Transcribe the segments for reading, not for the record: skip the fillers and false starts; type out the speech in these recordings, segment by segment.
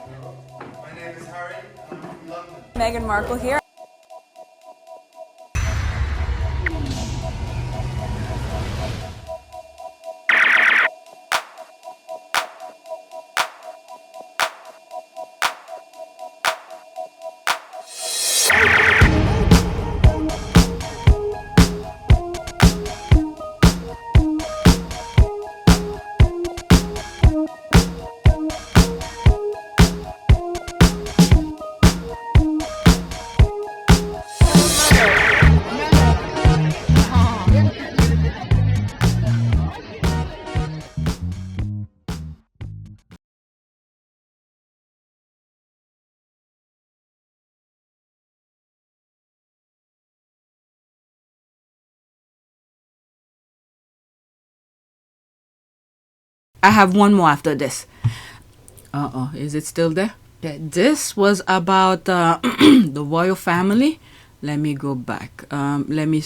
My name is Harry, and I'm from London. Meghan Markle here. I have one more after this. Is it still there? Yeah, this was about the royal family. Let me go back. Let me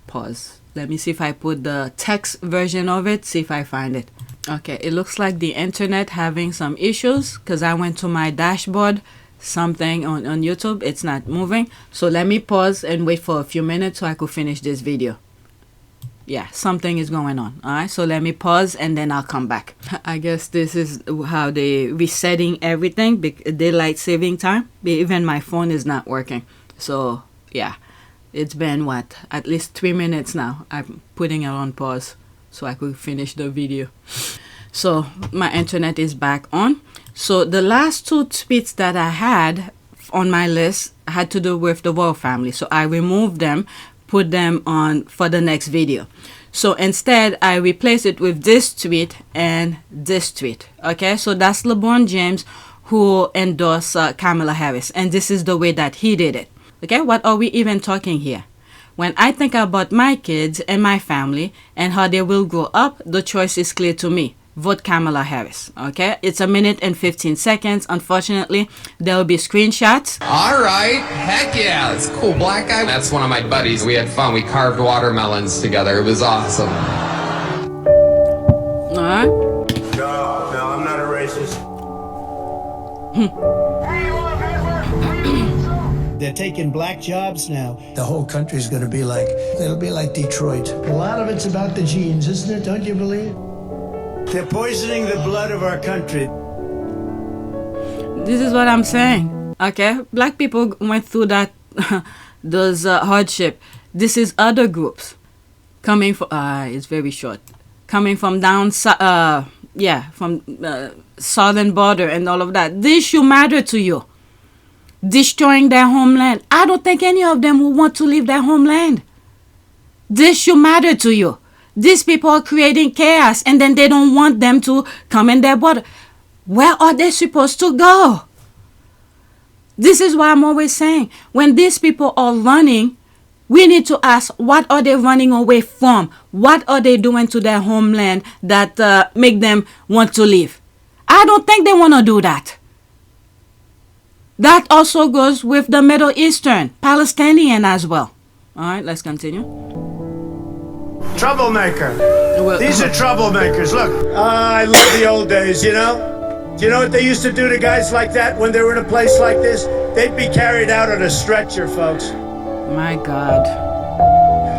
pause. Let me see if I put the text version of it, see if I find it. Okay, it looks like the internet having some issues because I went to my dashboard, something on YouTube, it's not moving. So let me pause and wait for a few minutes so I could finish this video. Yeah, something is going on. All right, so let me pause and then I'll come back. I guess this is how they resetting everything, daylight saving time. Even my phone is not working. So yeah, it's been what, at least 3 minutes now. I'm putting it on pause so I could finish the video. So my internet is back on. So the last two tweets that I had on my list had to do with the royal family. So I removed them, put them on for the next video. So instead I replace it with this tweet and this tweet. Okay, so that's LeBron James who endorsed Kamala Harris, and this is the way that he did it. Okay, what are we even talking here? When I think about my kids and my family and how they will grow up, the choice is clear to me. Vote Kamala Harris. Okay, it's 1 minute and 15 seconds. Unfortunately, there will be screenshots. All right, heck yeah, it's a cool black guy. That's one of my buddies. We had fun. We carved watermelons together. It was awesome. All right. No, I'm not a racist. They're taking black jobs now. The whole country's going to be like, it'll be like Detroit. A lot of it's about the genes, isn't it? Don't you believe? They're poisoning the blood of our country. This is what I'm saying. Okay, black people went through that those hardship. This is other groups coming from. It's very short. Coming from down, from southern border and all of that. This should matter to you. Destroying their homeland. I don't think any of them will want to leave their homeland. This should matter to you. These people are creating chaos and then they don't want them to come in their border. Where are they supposed to go? This is why I'm always saying, when these people are running, we need to ask, what are they running away from? What are they doing to their homeland that make them want to leave? I don't think they want to do that. That also goes with the Middle Eastern, Palestinian as well. All right, let's continue. Troublemaker. These are troublemakers. Look, I love the old days, you know? Do you know what they used to do to guys like that when they were in a place like this? They'd be carried out on a stretcher, folks. My God.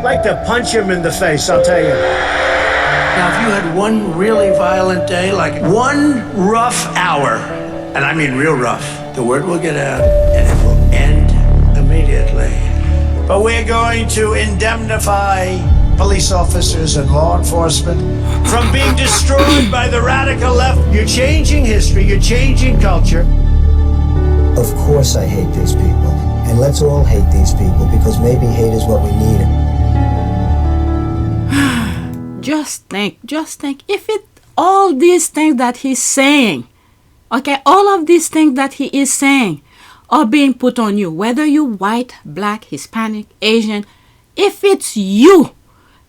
Like to punch him in the face, I'll tell you. Now, if you had one really violent day, like one rough hour, and I mean real rough, the word will get out and it will end immediately. But we're going to indemnify police officers and law enforcement from being destroyed by the radical left. You're changing history, you're changing culture. Of course I hate these people. And let's all hate these people because maybe hate is what we need. Just think, if it, all these things that he's saying, okay, all of these things that he is saying are being put on you, whether you white, black, Hispanic, Asian, if it's you,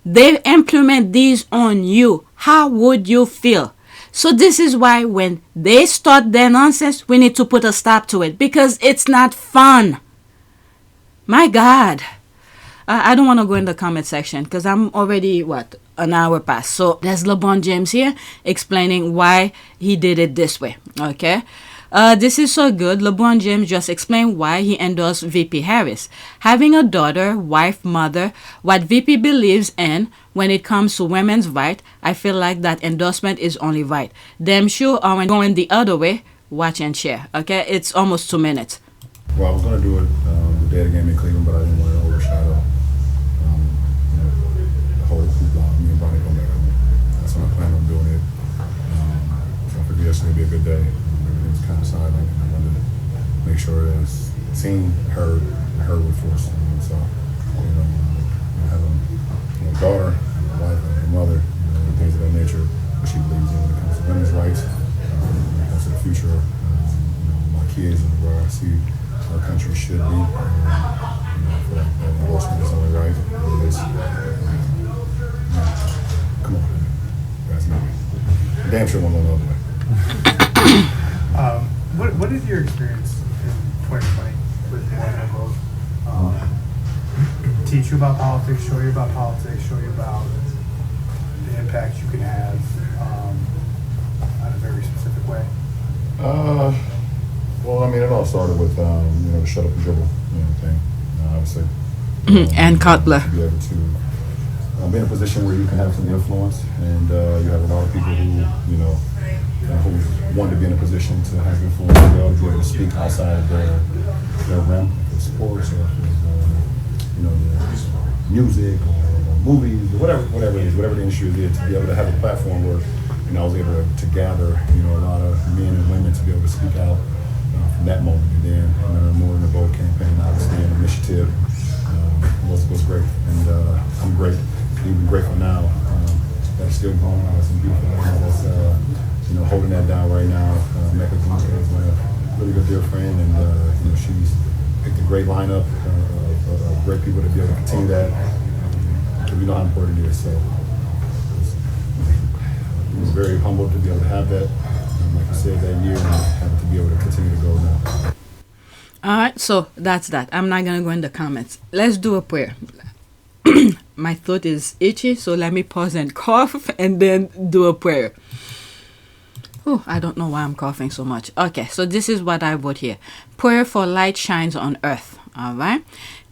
they implement these on you, how would you feel? So this is why when they start their nonsense, we need to put a stop to it because it's not fun. My God. I don't want to go in the comment section because I'm already, an hour past. So there's LeBron James here explaining why he did it this way. Okay. This is so good. LeBron James just explained why he endorsed VP Harris. Having a daughter, wife, mother, what VP believes in when it comes to women's rights, I feel like that endorsement is only right. Them sure are going the other way. Watch and share. Okay, it's almost 2 minutes. Well, I was going to do it the day of the game in Cleveland, but I didn't want to overshadow the whole hoopla. Me and Bonnie go back home. That's when I plan on doing it. So I figured yesterday would be a good day. Everything was kind of silent, and I wanted to make sure that it's seen, heard with force. So, having a daughter, a wife, a mother, things of that nature, what she believes in when it comes to women's rights, when it comes to the future of my kids and where I see our country should be. I feel like that endorsement is only right. It is. Come on, guys, know me. Damn sure won't go the other way. What is your experience in 2020 with one and both? Teach you about politics, show you about politics, show you about the impact you can have in a very specific way? Well, I mean, it all started with, the shut up and dribble, thing. Obviously. And Cutler. To be able to be in a position where you can have some influence, and you have a lot of people who, who want to be in a position to have influence, to be able to speak outside of their realm, if it's sports or if it's, music or movies, or whatever it is, whatever the industry is, to be able to have a platform where, I was able to gather, a lot of men and women to be able to speak out from that moment. And then, more in the Bold campaign, obviously, an initiative was great. And I'm great, even grateful now that it's still going. I have some beautiful women that's, holding that down right now. Meghan is a really good dear friend, and, she's picked a great lineup of great people to be able to continue that. We know how important it is. So I was very humbled to be able to have that. Like I said, that year, and have it to be able to continue to go now. All right, so that's that. I'm not going to go in the comments. Let's do a prayer. My throat is itchy, so let me pause and cough and then do a prayer. Oh, I don't know why I'm coughing so much. Okay, so this is what I wrote here. Prayer for light shines on earth. All right.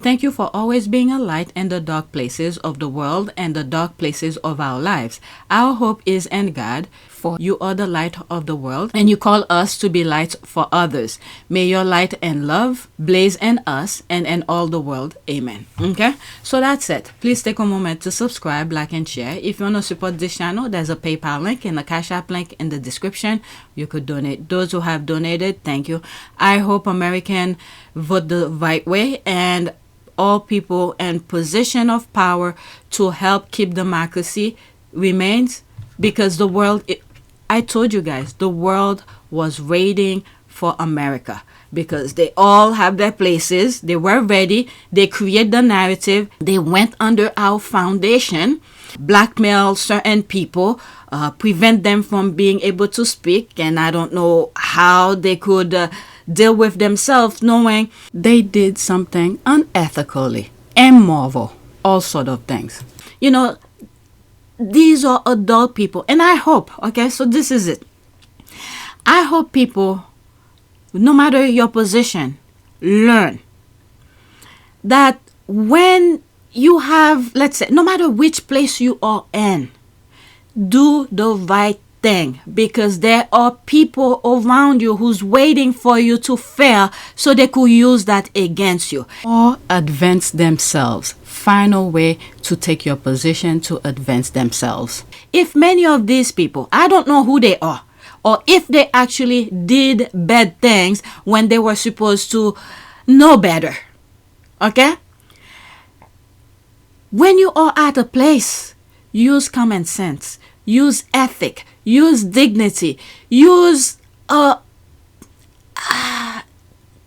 Thank you for always being a light in the dark places of the world and the dark places of our lives. Our hope is in God, for you are the light of the world, and you call us to be lights for others. May your light and love blaze in us and in all the world. Amen. Okay, so that's it. Please take a moment to subscribe, like, and share. If you want to support this channel, there's a PayPal link and a Cash App link in the description. You could donate. Those who have donated, thank you. I hope Americans vote the right way, and all people in position of power to help keep democracy remains, because the world, I told you guys, the world was waiting for America because they all have their places. They were ready. They create the narrative. They went under our foundation, blackmail certain people, prevent them from being able to speak. And I don't know how they could deal with themselves knowing they did something unethically, immoral, all sort of things. These are adult people, and I hope, okay, so this is it. I hope people, no matter your position, learn that when you have, let's say, no matter which place you are in, do the right thing, because there are people around you who's waiting for you to fail so they could use that against you or advance themselves. Find a way to take your position to advance themselves. If many of these people, I don't know who they are, or if they actually did bad things when they were supposed to know better, okay? When you are at a place, use common sense, use ethic, use dignity, use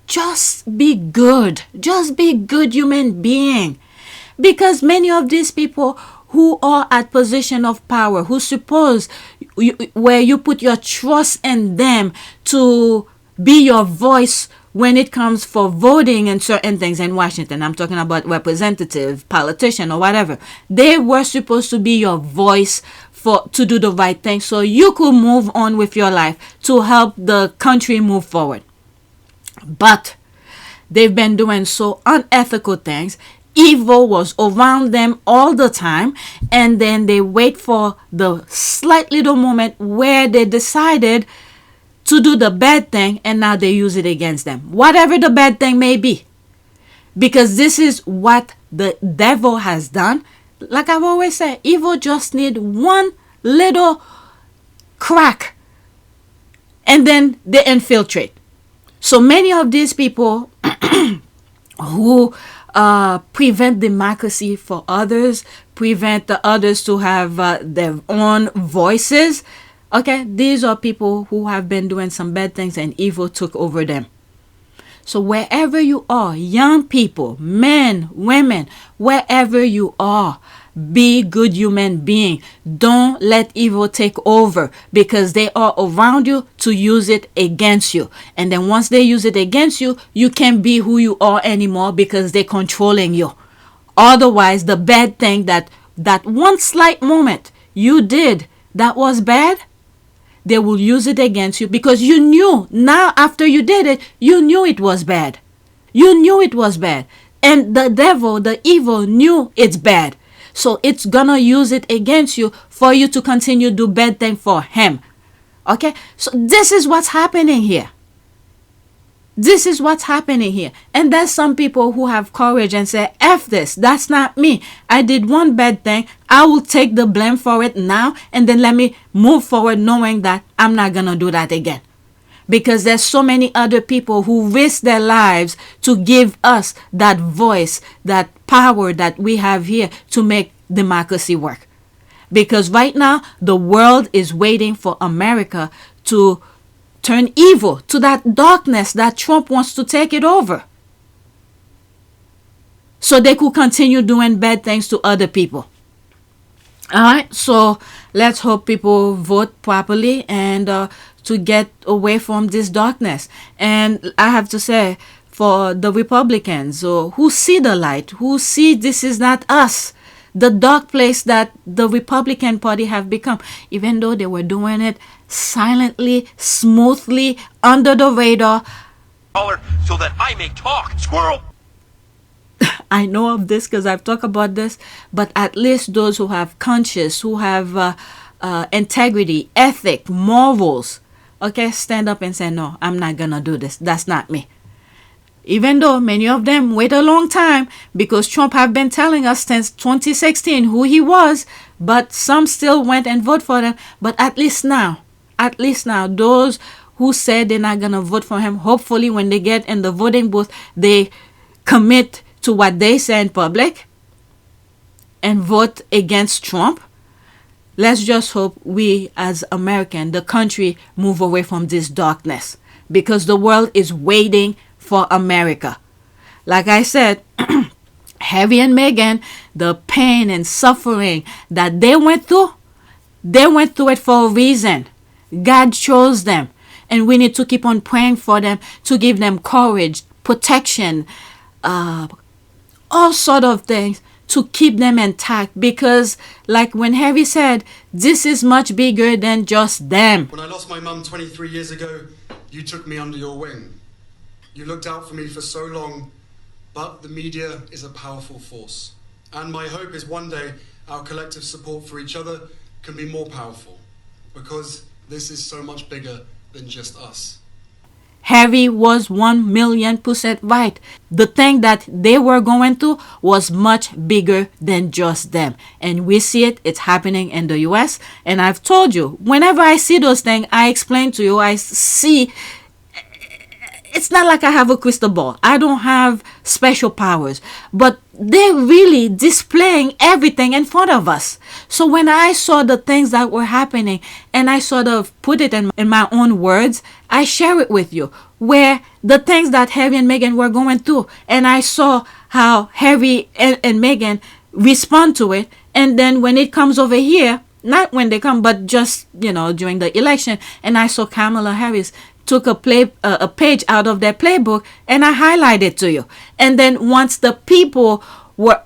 just be good. Just be good human being. Because many of these people who are at position of power, who suppose where you put your trust in them to be your voice when it comes for voting and certain things in Washington, I'm talking about representative, politician, or whatever. They were supposed to be your voice to do the right thing so you could move on with your life to help the country move forward. But they've been doing so unethical things. Evil was around them all the time, and then they wait for the slight little moment where they decided to do the bad thing, and now they use it against them, whatever the bad thing may be, because this is what the devil has done. Like I've always said, evil just need one little crack and then they infiltrate. So many of these people who prevent democracy for others, prevent the others to have their own voices. Okay, these are people who have been doing some bad things and evil took over them. So wherever you are, young people, men, women, wherever you are, be good human being. Don't let evil take over, because they are around you to use it against you. And then once they use it against you, you can't be who you are anymore because they're controlling you. Otherwise, the bad thing that one slight moment you did that was bad, they will use it against you because you knew. Now after you did it, you knew it was bad. You knew it was bad. And the devil, the evil, knew it's bad. So it's gonna use it against you for you to continue to do bad thing for him. Okay? So this is what's happening here. This is what's happening here. And there's some people who have courage and say, F this, that's not me. I did one bad thing. I will take the blame for it now, and then let me move forward knowing that I'm not gonna do that again. Because there's so many other people who risk their lives to give us that voice, that power that we have here to make democracy work. Because right now, the world is waiting for America to turn evil, to that darkness that Trump wants to take it over, so they could continue doing bad things to other people. All right, so let's hope people vote properly and to get away from this darkness. And I have to say, for the Republicans who see the light, who see this is not us, the dark place that the Republican Party have become, even though they were doing it silently, smoothly, under the radar. So that I may talk, squirrel. I know of this because I've talked about this, but at least those who have conscience, who have integrity, ethic, morals, okay, stand up and say, no, I'm not gonna do this. That's not me. Even though many of them wait a long time, because Trump have been telling us since 2016 who he was, but some still went and vote for them. But at least now, those who said they're not gonna vote for him, hopefully when they get in the voting booth, they commit to what they say in public and vote against Trump. Let's just hope we as American, the country, move away from this darkness, because the world is waiting for America. Like I said, Harry and Meghan, the pain and suffering that they went through it for a reason. God chose them, and we need to keep on praying for them to give them courage, protection, all sort of things to keep them intact, because like when Harry said, this is much bigger than just them. When I lost my mum 23 years ago, you took me under your wing. You looked out for me for so long, but the media is a powerful force. And my hope is one day our collective support for each other can be more powerful, because this is so much bigger than just us. Harry was 1,000,000% right. The thing that they were going through was much bigger than just them. And we see it. It's happening in the US. And I've told you, whenever I see those things, I explain to you, I see. It's not like I have a crystal ball. I don't have special powers. But they're really displaying everything in front of us. So when I saw the things that were happening, and I sort of put it in my own words, I share it with you, where the things that Harry and Meghan were going through, and I saw how Harry and Meghan respond to it. And then when it comes over here, not when they come, but just, during the election, and I saw Kamala Harris took a page out of their playbook, and I highlighted to you. And then once the people were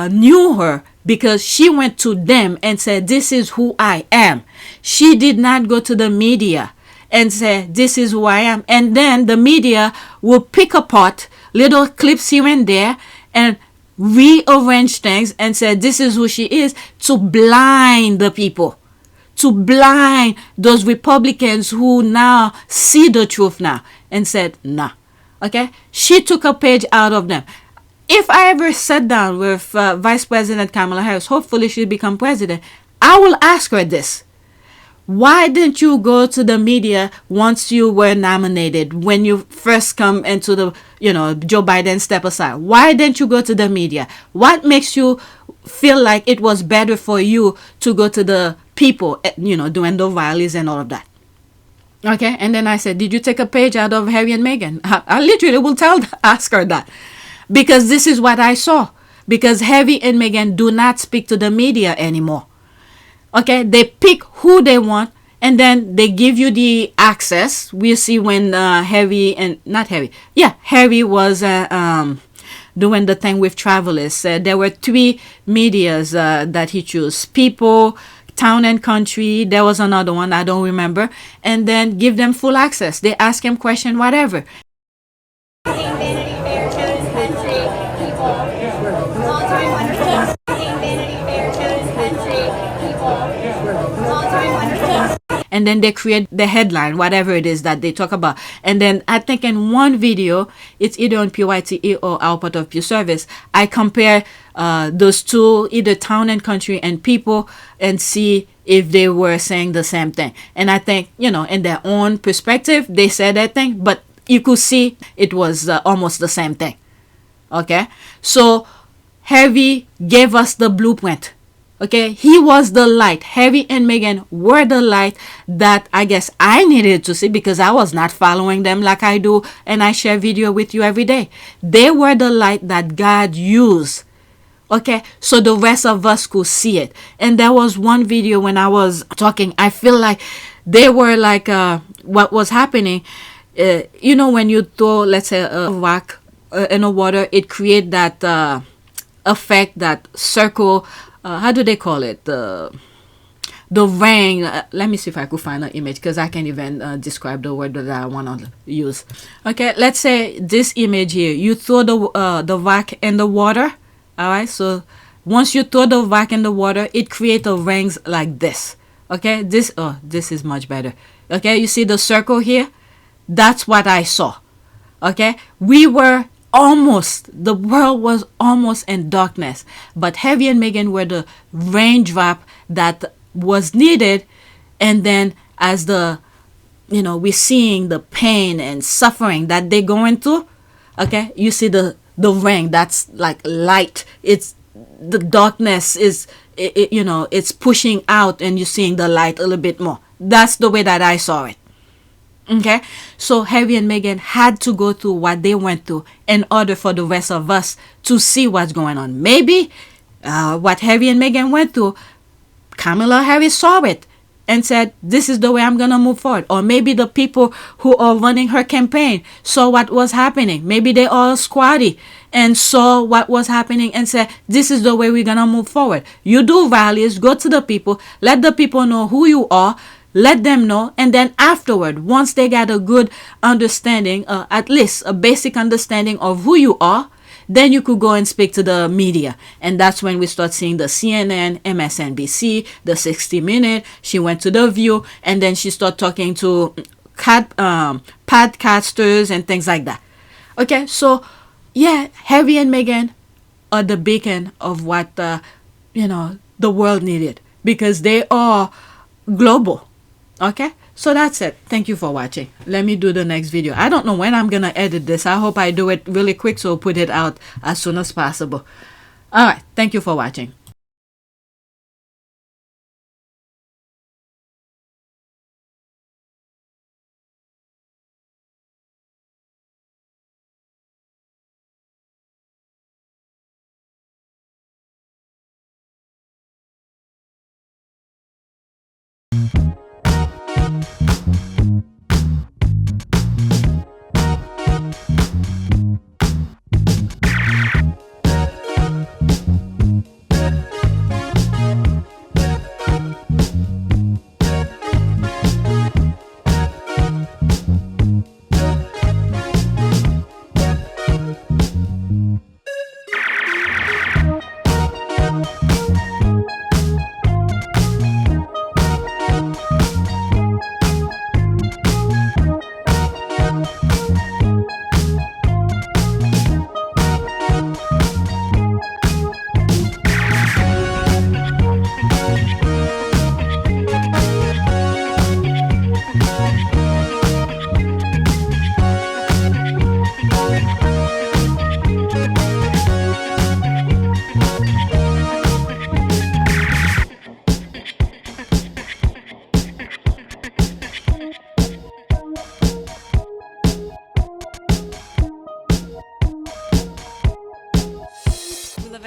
knew her, because she went to them and said, this is who I am. She did not go to the media and say, this is who I am. And then the media will pick apart little clips here and there and rearrange things and say, this is who she is, to blind the people, to blind those Republicans who now see the truth now and said, nah. Okay? She took a page out of them. If I ever sat down with Vice President Kamala Harris, hopefully she'll become president, I will ask her this. Why didn't you go to the media once you were nominated, when you first come into the, Joe Biden step aside? Why didn't you go to the media? What makes you feel like it was better for you to go to the people, doing the rallies and all of that? Okay, and then I said, did you take a page out of Harry and Meghan? I literally will ask her that. Because this is what I saw. Because Harry and Meghan do not speak to the media anymore. Okay, they pick who they want, and then they give you the access. We see when Harry was doing the thing with travelers. There were 3 medias that he chose. People, Town and Country, there was another one, I don't remember. And then give them full access. They ask him question, whatever. And then they create the headline, whatever it is that they talk about. And then I think in one video, it's either on Pt2 or Output of Pure Service, I compare those two, either Town and Country and People, and see if they were saying the same thing. And I think, in their own perspective, they said that thing, but you could see it was almost the same thing. Okay? So Harry gave us the blueprint. Okay, he was the light. Harry and Meghan were the light that I guess I needed to see, because I was not following them like I do, and I share video with you every day. They were the light that God used. Okay, so the rest of us could see it. And there was one video when I was talking, I feel like they were like what was happening. When you throw, let's say, a rock in the water, it creates that effect, that circle. How do they call it? The ring. Let me see if I could find an image, because I can't even describe the word that I want to use. Okay, let's say this image here. You throw the rock in the water. All right. So once you throw the rock in the water, it creates a rings like this. Okay. This is much better. Okay. You see the circle here? That's what I saw. Okay. The world was almost in darkness, but Harry and Meghan were the raindrop that was needed. And then as we're seeing the pain and suffering that they're going through, okay, you see the ring that's like light. It's the darkness is, it's pushing out, and you're seeing the light a little bit more. That's the way that I saw it. Okay, so Harry and Meghan had to go through what they went through in order for the rest of us to see what's going on. Maybe what Harry and Meghan went through, Kamala Harris saw it and said, this is the way I'm going to move forward. Or maybe the people who are running her campaign saw what was happening. Maybe they all squatty and saw what was happening and said, this is the way we're going to move forward. You do rallies, go to the people, let the people know who you are, let them know, and then afterward, once they got a good understanding, at least a basic understanding of who you are, then you could go and speak to the media. And that's when we start seeing the CNN, MSNBC, the 60 Minute. She went to The View, and then she started talking to podcasters and things like that. Okay, so yeah, Harry and Meghan are the beacon of what the world needed, because they are global. Okay, so that's it. Thank you for watching. Let me do the next video. I don't know when I'm gonna edit this. I hope I do it really quick, so I'll put it out as soon as possible. All right, thank you for watching.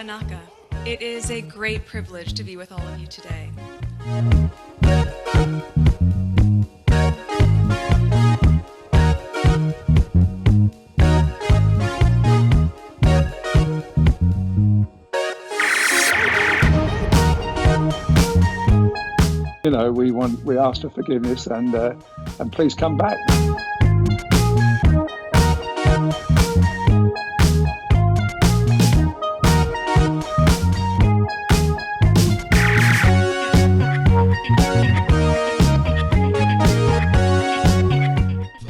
Wanaka. It is a great privilege to be with all of you today. You know, we ask for forgiveness and please come back.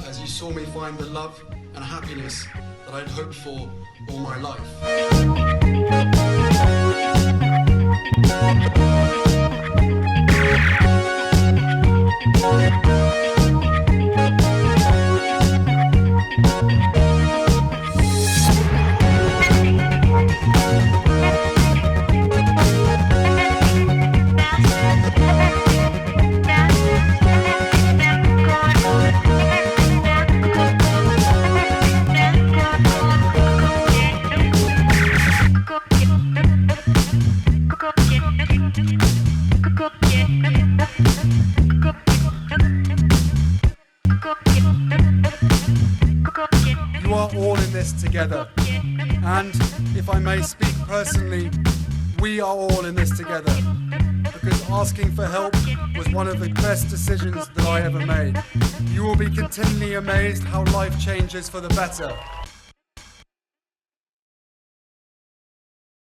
As you saw me find the love and happiness that I'd hoped for all my life. You are all in this together, and if I may speak personally, we are all in this together, because asking for help was one of the best decisions that I ever made. You will be continually amazed how life changes for the better